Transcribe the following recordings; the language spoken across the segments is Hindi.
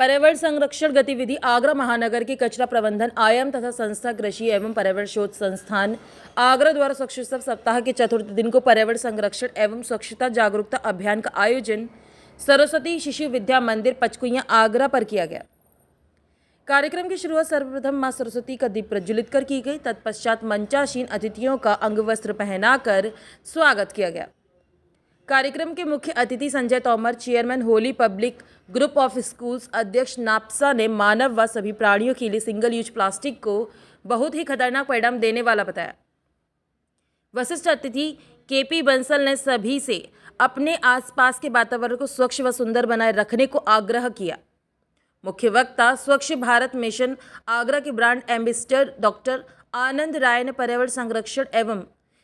पर्यावरण संरक्षण गतिविधि आगरा महानगर के कचरा प्रबंधन आयाम तथा संस्था कृषि एवं पर्यावरण शोध संस्थान आगरा द्वारा स्वच्छता सप्ताह के चतुर्थ दिन को पर्यावरण संरक्षण एवं स्वच्छता जागरूकता अभियान का आयोजन सरस्वती शिशु विद्या मंदिर पचकुइयां आगरा पर किया गया। कार्यक्रम की शुरुआत सर्वप्रथम मां सरस्वती का दीप प्रज्वलित कर की गई। तत्पश्चात मंचासीन अतिथियों का अंगवस्त्र पहनाकर स्वागत किया गया। कार्यक्रम के मुख्य अतिथि Sanjay Tomar, chairman Holi public group of schools, अध्यक्ष नाप्सा ने मानव व सभी प्राणियों के लिए सिंगल यूज प्लास्टिक को बहुत ही खतरनाक परिणाम देने वाला बताया। वरिष्ठ अतिथि केपी बंसल ने सभी से अपने आसपास के वातावरण को स्वच्छ व सुंदर बनाए रखने को आग्रह किया। मुख्य वक्ता स्वच्छ भारत मिशन आगरा के ब्रांड एम्बेसडर डॉक्टर आनंद राय ने पर्यावरण संरक्षण एवं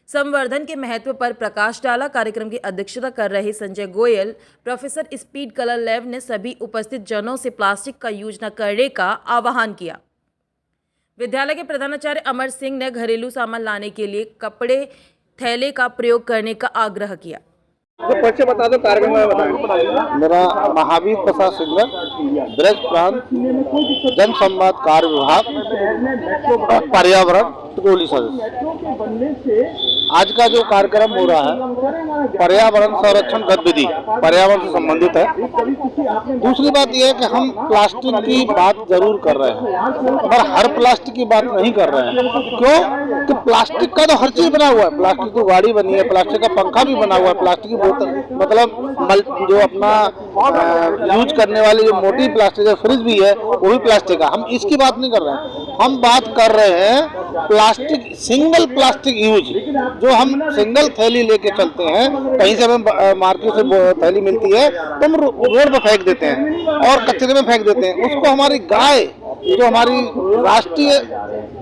संवर्धन के महत्व पर प्रकाश डाला। कार्यक्रम की अध्यक्षता कर रहे Sanjay Goyal, professor speed colour lab ने सभी उपस्थित जनों से प्लास्टिक का यूज न करने का आह्वान किया। विद्यालय के प्रधानाचार्य अमर सिंह ने घरेलू सामान लाने के लिए कपड़े थैले का प्रयोग करने का आग्रह किया। तो परिचय बता दो, कार्यक्रम में बताएं। मेरा महावीर प्रसाद सिंगर, ब्रज प्रांत जन संवाद कार्य विभाग पर्यावरण टोली सदस्य। आज का जो कार्यक्रम हो रहा है पर्यावरण संरक्षण गतिविधि पर्यावरण से संबंधित है। दूसरी बात यह है कि हम प्लास्टिक की बात जरूर कर रहे हैं पर हर प्लास्टिक की बात नहीं कर रहे हैं। क्यों कि प्लास्टिक का तो हर चीज बना हुआ है। प्लास्टिक की गाड़ी बनी है, प्लास्टिक का पंखा भी बना हुआ है, प्लास्टिक की बोतल मतलब जो अपना यूज करने वाली जो मोटी प्लास्टिक है, फ्रिज भी है वो भी प्लास्टिक का। हम इसकी बात नहीं कर रहे हैं, हम बात कर रहे हैं प्लास्टिक सिंगल प्लास्टिक यूज। जो हम सिंगल थैली लेके चलते हैं, कहीं से हमें मार्केट से थैली मिलती है तो हम रोड पर फेंक देते हैं और कचरे में फेंक देते हैं। उसको हमारी गाय जो हमारी राष्ट्रीय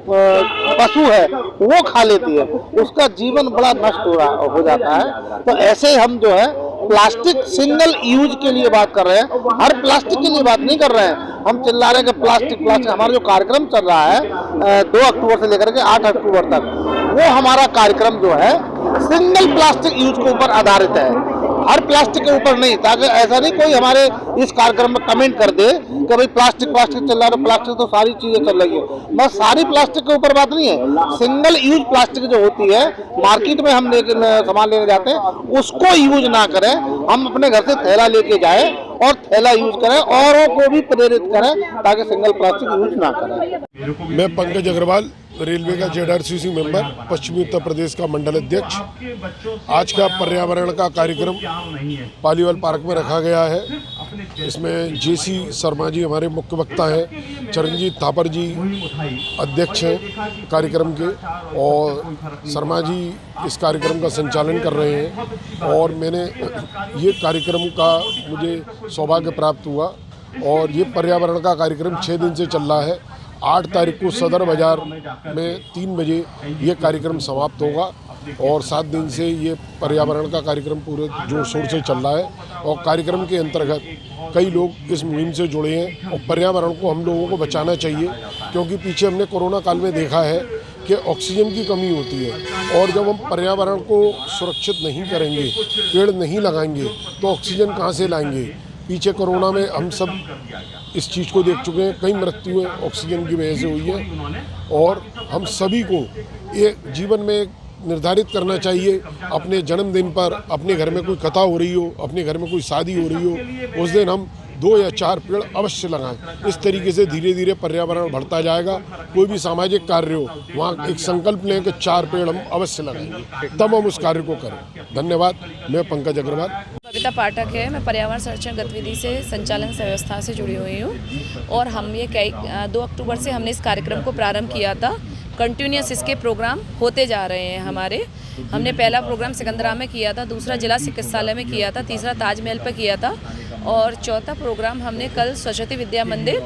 पशु है वो खा लेती है, उसका जीवन बड़ा नष्ट हो जाता है। तो ऐसे हम जो है प्लास्टिक सिंगल यूज के लिए बात कर रहे हैं, हर प्लास्टिक के लिए बात नहीं कर रहे हैं। हम चिल्ला रहे हैं कि प्लास्टिक प्लास्टिक। हमारा जो कार्यक्रम चल रहा है 2 अक्टूबर से लेकर के 8 अक्टूबर तक, वो हमारा कार्यक्रम जो है सिंगल प्लास्टिक यूज के ऊपर आधारित है, हर प्लास्टिक के ऊपर नहीं। ताकि ऐसा नहीं कोई हमारे इस कार्यक्रम में कमेंट कर दे कि भाई प्लास्टिक प्लास्टिक चल रहा है, प्लास्टिक तो सारी चीजें चल रही है। बस सारी प्लास्टिक के ऊपर बात नहीं है, सिंगल यूज प्लास्टिक जो होती है मार्केट में हम सामान लेने जाते हैं उसको यूज ना करें। हम अपने घर से थैला लेके जाए और थैला यूज करें, औरों को भी प्रेरित करें ताकि सिंगल प्लास्टिक यूज ना करें। मैं पंकज अग्रवाल, रेलवे का ZRCC मेंबर, पश्चिमी उत्तर प्रदेश का मंडल अध्यक्ष। आज का पर्यावरण का कार्यक्रम पालीवाल पार्क में रखा गया है। इसमें JC शर्मा जी हमारे मुख्य वक्ता हैं, चरणजीत थापर जी अध्यक्ष हैं कार्यक्रम के, और शर्मा जी इस कार्यक्रम का संचालन कर रहे हैं। और मैंने ये कार्यक्रम का मुझे सौभाग्य प्राप्त हुआ और ये पर्यावरण का कार्यक्रम 6 दिन से चल रहा है। 8 तारीख को सदर बाज़ार में 3 बजे ये कार्यक्रम समाप्त होगा और 7 दिन से ये पर्यावरण का कार्यक्रम पूरे जोर शोर से चल रहा है। और कार्यक्रम के अंतर्गत कई लोग इस मुहिम से जुड़े हैं और पर्यावरण को हम लोगों को बचाना चाहिए, क्योंकि पीछे हमने कोरोना काल में देखा है कि ऑक्सीजन की कमी होती है और जब हम पर्यावरण को सुरक्षित नहीं करेंगे, पेड़ नहीं लगाएंगे तो ऑक्सीजन कहाँ से लाएंगे। पीछे कोरोना में हम सब इस चीज़ को देख चुके हैं, कई मृत्युएं ऑक्सीजन की वजह से हुई है। और हम सभी को ये जीवन में निर्धारित करना चाहिए, अपने जन्मदिन पर अपने घर में कोई कथा हो रही हो, अपने घर में कोई शादी हो रही हो, उस दिन हम 2 या 4 पेड़ अवश्य लगाएं। इस तरीके से धीरे धीरे पर्यावरण बढ़ता जाएगा। कोई भी सामाजिक कार्य हो वहाँ एक संकल्प लें कि 4 पेड़ हम अवश्य लगाएंगे, तब हम उस कार्य को करें। धन्यवाद। मैं पंकज अग्रवाल। कविता पाठक है, मैं पर्यावरण संरक्षण गतिविधि से संचालन व्यवस्था से जुड़ी हुई हूँ और हम ये 2 अक्टूबर से हमने इस कार्यक्रम को प्रारंभ किया था। कंटिन्यूस इसके प्रोग्राम होते जा रहे हैं हमारे। हमने पहला प्रोग्राम सिकंदरा में किया था, दूसरा जिला चिकित्सालय में किया था, तीसरा ताजमहल पे किया था और चौथा प्रोग्राम हमने कल सरस्वती विद्या मंदिर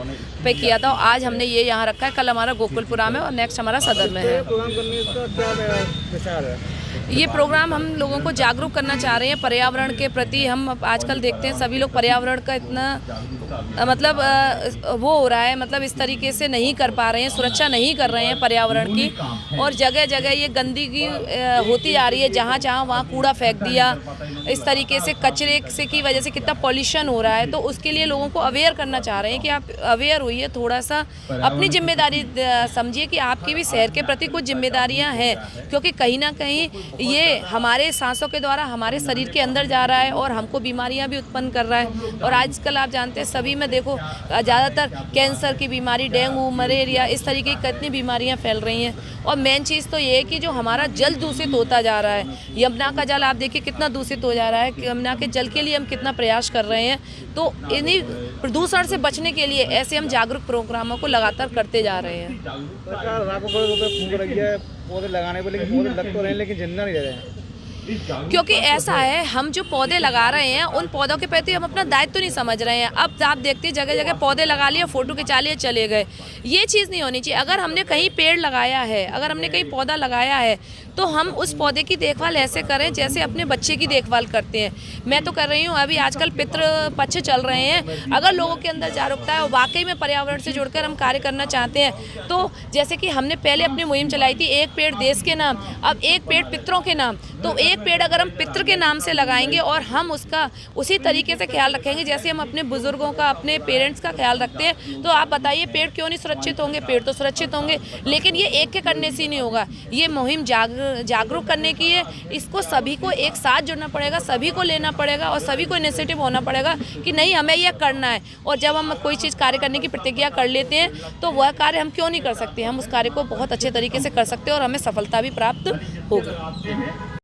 पे किया था। और आज हमने ये यहाँ रखा है, कल हमारा गोकुलपुरा में और नेक्स्ट हमारा सदर में है। ये प्रोग्राम हम लोगों को जागरूक करना चाह रहे हैं पर्यावरण के प्रति। हम आजकल देखते हैं सभी लोग पर्यावरण का इतना मतलब वो हो रहा है, मतलब इस तरीके से नहीं कर पा रहे हैं, सुरक्षा नहीं कर रहे हैं पर्यावरण की, और जगह जगह ये गंदगी होती जा रही है, जहाँ चाहाँ वहाँ कूड़ा फेंक दिया, इस तरीके से कचरे से की वजह से कितना पॉल्यूशन हो रहा है। तो उसके लिए लोगों को अवेयर करना चाह रहे हैं कि आप अवेयर होइए, थोड़ा सा अपनी जिम्मेदारी समझिए कि आपकी भी शहर के प्रति कुछ जिम्मेदारियां हैं, क्योंकि कहीं ना कहीं ये हमारे सांसों के द्वारा हमारे शरीर के अंदर जा रहा है और हमको बीमारियां भी उत्पन्न कर रहा है। और आजकल आप जानते हैं सभी में देखो ज़्यादातर कैंसर की बीमारी, डेंगू, मलेरिया, इस तरीके की कितनी बीमारियां फैल रही हैं। और मेन चीज़ तो ये है कि जो हमारा जल दूषित होता जा रहा है, यमुना का जल आप देखिए कितना दूषित हो जा रहा है, यमुना के जल के लिए हम कितना प्रयास कर रहे हैं। तो इन्हीं प्रदूषण से बचने के लिए ऐसे हम जागरूक प्रोग्रामों को लगातार करते जा रहे हैं। सरकार लाखों करोड़ रुपए फूंक रही है पौधे लगाने पर, लेकिन पौधे लग तो रहे हैं लेकिन जिंदा नहीं रह रहे हैं। क्योंकि ऐसा है, हम जो पौधे लगा रहे हैं उन पौधों के प्रति हम अपना दायित्व तो नहीं समझ रहे हैं। अब आप देखते हैं जगह जगह पौधे लगा लिए, फोटो खिंचा लिए, चले गए। ये चीज़ नहीं होनी चाहिए। अगर हमने कहीं पेड़ लगाया है, अगर हमने कहीं पौधा लगाया है, तो हम उस पौधे की देखभाल ऐसे करें जैसे अपने बच्चे की देखभाल करते हैं। मैं तो कर रही हूँ, अभी आजकल पितृ पक्ष चल रहे हैं। अगर लोगों के अंदर जागरूकता है और वाकई में पर्यावरण से जुड़कर हम कार्य करना चाहते हैं, तो जैसे कि हमने पहले अपनी मुहिम चलाई थी, एक पेड़ देश के नाम, अब एक पेड़ पितरों के नाम। तो एक पेड़ अगर हम पितृ के नाम से लगाएंगे और हम उसका उसी तरीके से ख्याल रखेंगे जैसे हम अपने बुजुर्गों का, अपने पेरेंट्स का ख्याल रखते हैं, तो आप बताइए पेड़ क्यों नहीं सुरक्षित होंगे? पेड़ तो सुरक्षित होंगे। लेकिन ये एक के करने से नहीं होगा, ये मुहिम जागरूक करने की है। इसको सभी को एक साथ जुड़ना पड़ेगा, सभी को लेना पड़ेगा और सभी को इनिशिएटिव होना पड़ेगा कि नहीं हमें यह करना है। और जब हम कोई चीज़ कार्य करने की प्रतिज्ञा कर लेते हैं तो वह कार्य हम क्यों नहीं कर सकते? हम उस कार्य को बहुत अच्छे तरीके से कर सकते हैं और हमें सफलता भी प्राप्त होगी।